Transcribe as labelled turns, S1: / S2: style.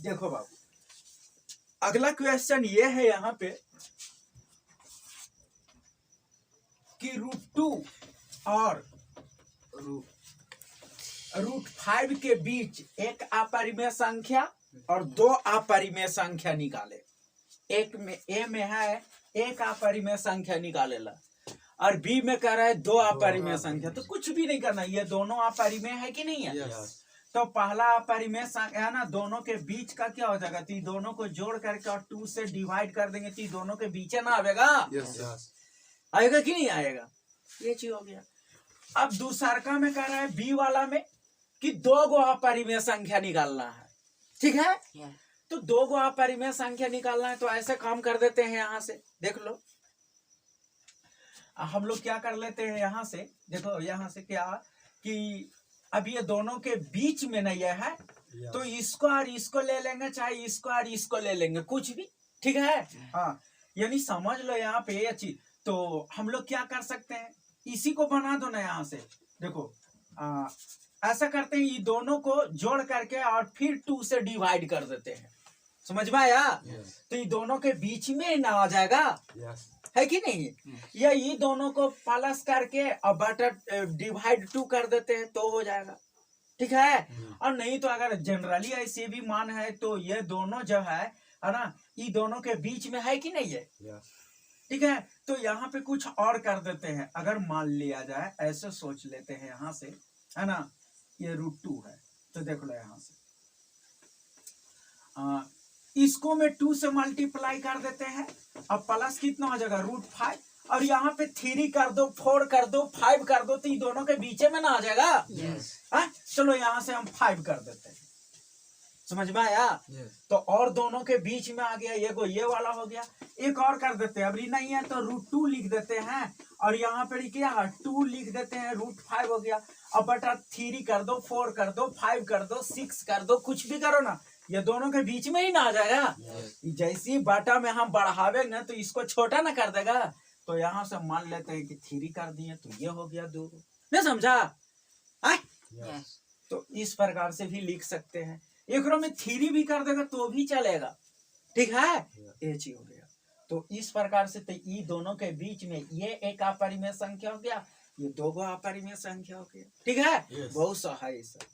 S1: देखो बाबू, अगला क्वेश्चन ये है यहाँ पे कि √2 और √5 के बीच एक अपरिमेय संख्या और दो अपरिमेय संख्या निकाले। एक में ए में है एक अपरिमेय संख्या निकालेला और बी में कह रहा है दो अपरिमेय संख्या। तो कुछ भी नहीं करना, ये दोनों अपरिमेय है कि नहीं है? तो पहला अपरिमेय संख्या है ना, दोनों के बीच का क्या हो जाएगा? तो दोनों को जोड़ करके और 2 से डिवाइड कर देंगे तो दोनों के बीच ना आएगा। आएगा कि नहीं आएगा? ये चीज हो गया। अब दूसरा में कह रहा है बी वाला में कि 2 गो अपरिमेय संख्या निकालना है, ठीक है? तो 2 गो अपरिमेय संख्या निकालना है तो ऐसे काम कर देते हैं। यहाँ से देख लो, हम लोग क्या कर लेते हैं यहाँ से, देखो यहाँ से क्या कि अब ये दोनों के बीच में नहीं है तो इसको और इसको ले लेंगे, चाहे इसको और इसको ले लेंगे, कुछ भी, ठीक है? हाँ, यानी समझ लो यहाँ पे ये चीज। तो हम लोग क्या कर सकते हैं, इसी को बना दो ना यहाँ से। देखो ऐसा करते हैं, ये दोनों को जोड़ करके और फिर 2 से डिवाइड कर देते हैं। समझ में आया? तो ये दोनों के बीच में ना आ जाएगा, है कि नहीं? या ये दोनों को प्लस करके और बटा डिवाइड 2 कर देते हैं तो हो जाएगा, ठीक है? और नहीं तो अगर जनरली ऐसे भी मान है तो ये दोनों जो है ना, ये दोनों के बीच में है कि नहीं है? ठीक है? तो यहाँ पे कुछ और कर देते हैं। अगर मान लिया जाए, ऐसे सोच लेते हैं यहाँ से, है ना, ये √2 है तो देख लो यहाँ से इसको में 2 से मल्टीप्लाई कर देते हैं और प्लस कितना हो जाएगा? √5 और यहाँ पे 3 कर दो, 4 कर दो, 5 कर दो तो ये दोनों के बीच में ना आ जाएगा। चलो यहाँ से हम 5 कर देते हैं। समझ में आया? तो और दोनों के बीच में आ गया, ये वाला हो गया। एक और कर देते हैं, अब नहीं है तो √2 लिख देते हैं और यहाँ पे क्या है 2 लिख देते हैं, √5 हो गया। अब बटा 3 कर दो, 4 कर दो, 5 कर दो, 6 कर दो, कुछ भी करो ना, ये दोनों के बीच में ही ना आ जाएगा। जैसी बाटा में हम बढ़ावे ना तो इसको छोटा ना कर देगा। तो यहाँ से मान लेते हैं कि 3 कर दिए तो ये हो गया 2। नहीं समझा? तो इस प्रकार से भी लिख सकते हैं। एक में 3 भी कर देगा तो भी चलेगा, ठीक है? ये चीज हो गया। तो इस प्रकार से तो ये दोनों के बीच में ये एक अपरिमेय संख्या हो गया, ये 2 गो अपरिमेय संख्या हो गया, ठीक है? बहुत सहाय सब।